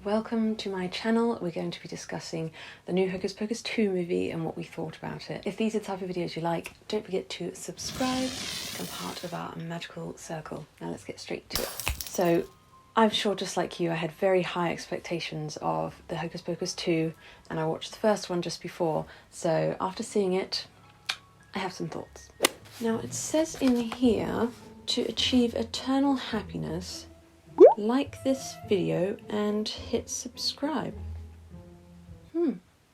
Welcome to my channel. We're going to be discussing the new Hocus Pocus 2 movie and what we thought about it. If these are the type of videos you like, don't forget to subscribe, become part of our magical circle. Now let's get straight to it. So I'm sure just like you, I had very high expectations of the Hocus Pocus 2 and I watched the first one just before. So after seeing it, I have some thoughts. Now it says in here, to achieve eternal happiness, like this video and hit subscribe.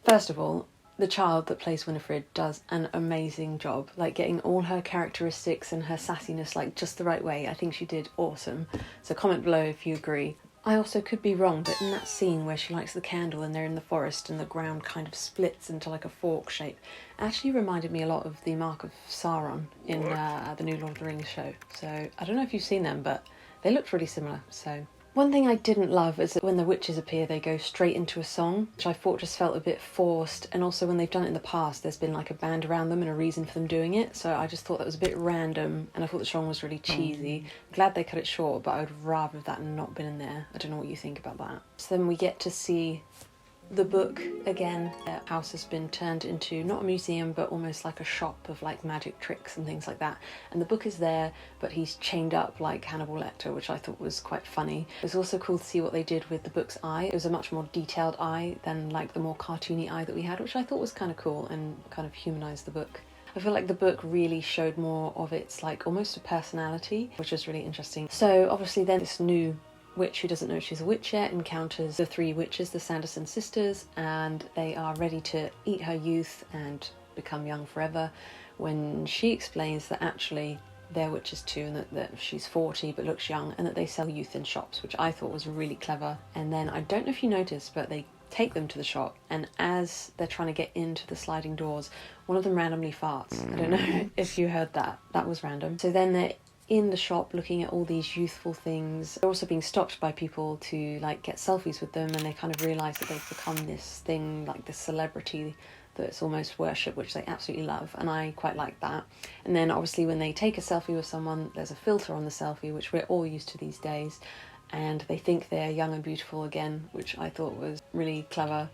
First of all, the child that plays Winifred does an amazing job, like getting all her characteristics and her sassiness like just the right way. I think she did awesome. So comment below if you agree. I also could be wrong, but in that scene where she lights the candle and they're in the forest and the ground kind of splits into like a fork shape, it actually reminded me a lot of the Mark of Sauron in the new Lord of the Rings show. So I don't know if you've seen them, but they looked really similar. So one thing I didn't love is that when the witches appear, they go straight into a song, which I thought just felt a bit forced. And also when they've done it in the past, there's been like a band around them and a reason for them doing it. So I just thought that was a bit random and I thought the song was really cheesy. I'm glad they cut it short, but I would rather that not been in there. I don't know what you think about that. So then we get to see the book again. Their house has been turned into not a museum but almost like a shop of like magic tricks and things like that, and the book is there but he's chained up like Hannibal Lecter, which I thought was quite funny. It was also cool to see what they did with the book's eye. It was a much more detailed eye than like the more cartoony eye that we had, which I thought was kind of cool and kind of humanized the book. I feel like the book really showed more of its like almost a personality, which was really interesting. So obviously then this new witch who doesn't know she's a witch yet encounters the three witches, the Sanderson sisters, and they are ready to eat her youth and become young forever, when she explains that actually they're witches too and that she's 40 but looks young and that they sell youth in shops, which I thought was really clever. And then I don't know if you noticed, but they take them to the shop, and as they're trying to get into the sliding doors, one of them randomly farts. I don't know if you heard that. That was random. So then they're in the shop looking at all these youthful things. They're also being stopped by people to like get selfies with them, and they kind of realise that they've become this thing, like this celebrity that's almost worship, which they absolutely love, and I quite like that. And then obviously when they take a selfie with someone, there's a filter on the selfie, which we're all used to these days, and they think they're young and beautiful again, which I thought was really clever.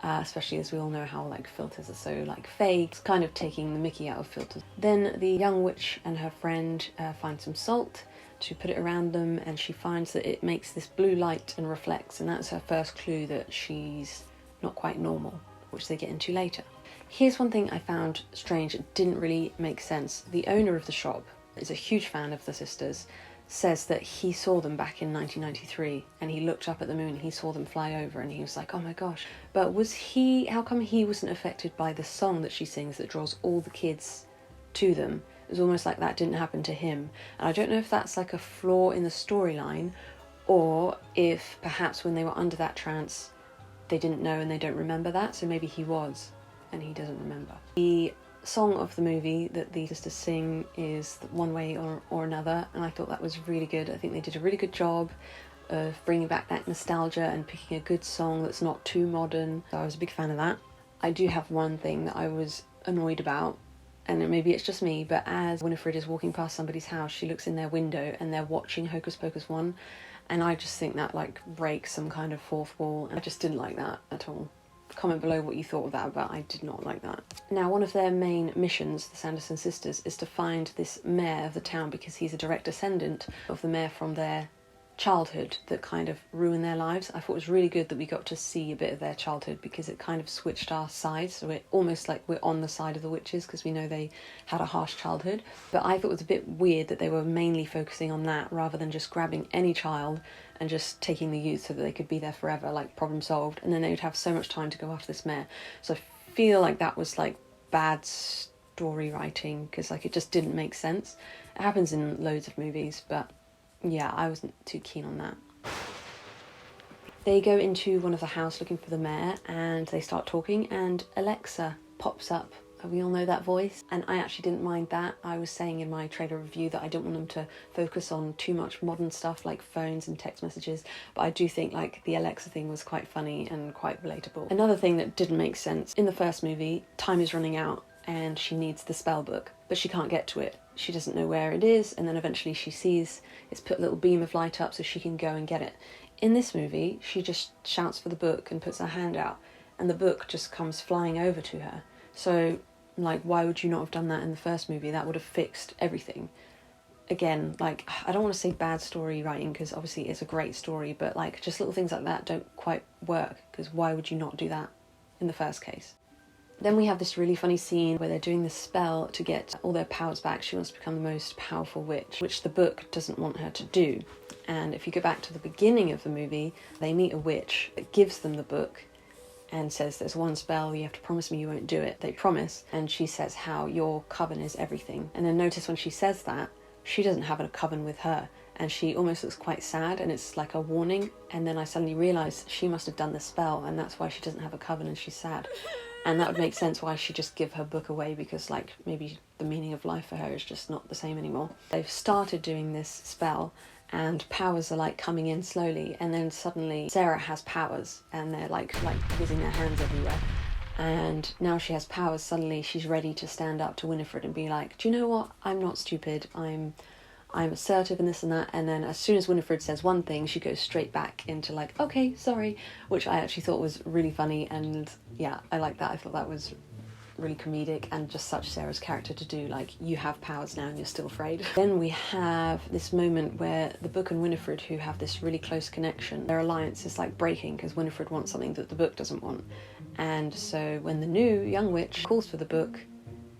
Especially as we all know how like filters are so like fake. It's kind of taking the mickey out of filters. Then the young witch and her friend find some salt to put it around them, and she finds that it makes this blue light and reflects, and that's her first clue that she's not quite normal, which they get into later. Here's one thing I found strange. It didn't really make sense. The owner of the shop is a huge fan of the sisters, says that he saw them back in 1993 and he looked up at the moon, he saw them fly over and he was like, oh my gosh. But how come he wasn't affected by the song that she sings that draws all the kids to them? It was almost like that didn't happen to him. And I don't know if that's like a flaw in the storyline, or if perhaps when they were under that trance they didn't know and they don't remember that, so maybe he was and he doesn't remember. The song of the movie that the sisters sing is One Way or Another, and I thought that was really good. I think they did a really good job of bringing back that nostalgia and picking a good song that's not too modern, so I was a big fan of that. I do have one thing that I was annoyed about, and maybe it's just me, but as Winifred is walking past somebody's house, she looks in their window and they're watching Hocus Pocus 1, and I just think that like breaks some kind of fourth wall, and I just didn't like that at all. Comment below what you thought of that, but I did not like that. Now, one of their main missions, the Sanderson sisters, is to find this mayor of the town, because he's a direct descendant of the mayor from their childhood that kind of ruined their lives. I thought it was really good that we got to see a bit of their childhood, because it kind of switched our sides, so we're almost like we're on the side of the witches because we know they had a harsh childhood. But I thought it was a bit weird that they were mainly focusing on that rather than just grabbing any child and just taking the youth so that they could be there forever, like problem solved, and then they would have so much time to go after this mayor. So I feel like that was like bad story writing, because like it just didn't make sense. It happens in loads of movies, but yeah, I wasn't too keen on that. They go into one of the house looking for the mayor and they start talking, and Alexa pops up. We all know that voice, and I actually didn't mind that. I was saying in my trailer review that I didn't want them to focus on too much modern stuff like phones and text messages, but I do think like the Alexa thing was quite funny and quite relatable. Another thing that didn't make sense, in the first movie, time is running out and she needs the spell book, but she can't get to it. She doesn't know where it is, and then eventually she sees it's put a little beam of light up so she can go and get it. In this movie, she just shouts for the book and puts her hand out, and the book just comes flying over to her. So, like, why would you not have done that in the first movie? That would have fixed everything. Again, like, I don't want to say bad story writing, because obviously it's a great story, but like, just little things like that don't quite work, because why would you not do that in the first case? Then we have this really funny scene where they're doing this spell to get all their powers back. She wants to become the most powerful witch, which the book doesn't want her to do. And if you go back to the beginning of the movie, they meet a witch that gives them the book and says, there's one spell, you have to promise me you won't do it. They promise, and she says how your coven is everything. And then notice when she says that, she doesn't have a coven with her, and she almost looks quite sad, and it's like a warning. And then I suddenly realised she must have done the spell, and that's why she doesn't have a coven and she's sad. And that would make sense why she just give her book away, because like maybe the meaning of life for her is just not the same anymore. They've started doing this spell and powers are like coming in slowly, and then suddenly Sarah has powers and they're like using their hands everywhere. And now she has powers, suddenly she's ready to stand up to Winifred and be like, do you know what? I'm not stupid. I'm assertive and this and that. And then as soon as Winifred says one thing, she goes straight back into like, okay, sorry, which I actually thought was really funny. And yeah, I like that. I thought that was really comedic and just such Sarah's character to do, like, you have powers now and you're still afraid. Then we have this moment where the book and Winifred, who have this really close connection, their alliance is like breaking because Winifred wants something that the book doesn't want. And so when the new young witch calls for the book,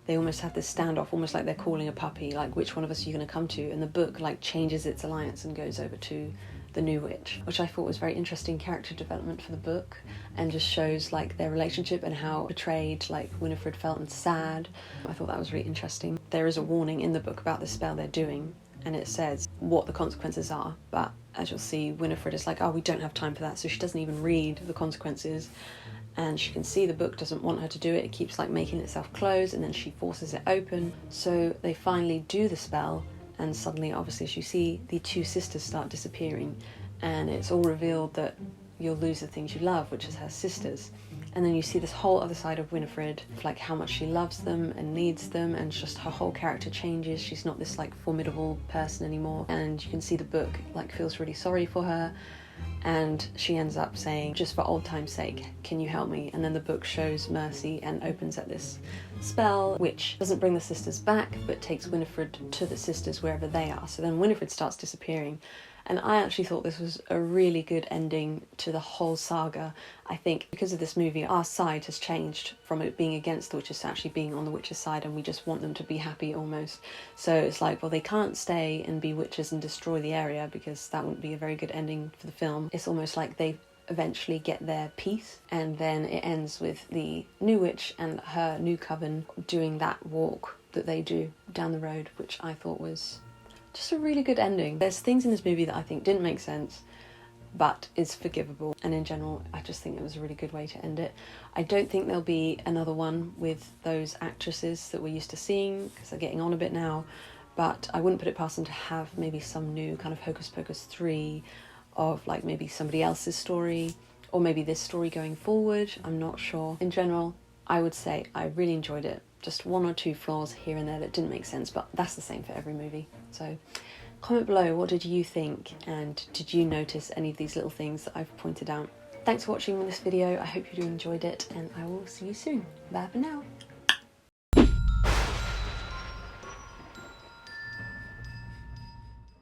they almost have this standoff, almost like they're calling a puppy, like, which one of us are you going to come to? And the book like changes its alliance and goes over to the new witch, which I thought was very interesting character development for the book, and just shows like their relationship and how betrayed like Winifred felt and sad. I thought that was really interesting. There is a warning in the book about the spell they're doing, and it says what the consequences are, but as you'll see, Winifred is like, oh, we don't have time for that, so she doesn't even read the consequences. And she can see the book doesn't want her to do it. It keeps like making itself close, and then she forces it open. So they finally do the spell, and suddenly, obviously, as you see, the two sisters start disappearing, and it's all revealed that you'll lose the things you love, which is her sisters. And then you see this whole other side of Winifred, like how much she loves them and needs them, and just her whole character changes. She's not this like formidable person anymore, and you can see the book like feels really sorry for her. And she ends up saying, just for old time's sake, can you help me? And then the book shows mercy and opens at this spell, which doesn't bring the sisters back, but takes Winifred to the sisters wherever they are. So then Winifred starts disappearing. And I actually thought this was a really good ending to the whole saga. I think because of this movie, our side has changed from it being against the witches to actually being on the witches' side, and we just want them to be happy almost. So it's like, well, they can't stay and be witches and destroy the area, because that wouldn't be a very good ending for the film. It's almost like they eventually get their peace, and then it ends with the new witch and her new coven doing that walk that they do down the road, which I thought was just a really good ending. There's things in this movie that I think didn't make sense, but is forgivable, and in general I just think it was a really good way to end it. I don't think there'll be another one with those actresses that we're used to seeing, because they're getting on a bit now, but I wouldn't put it past them to have maybe some new kind of Hocus Pocus 3 of like maybe somebody else's story, or maybe this story going forward. I'm not sure. In general, I would say I really enjoyed it. Just one or two flaws here and there that didn't make sense, but that's the same for every movie. So comment below, what did you think, and did you notice any of these little things that I've pointed out? Thanks for watching this video. I hope you enjoyed it, and I will see you soon. Bye for now.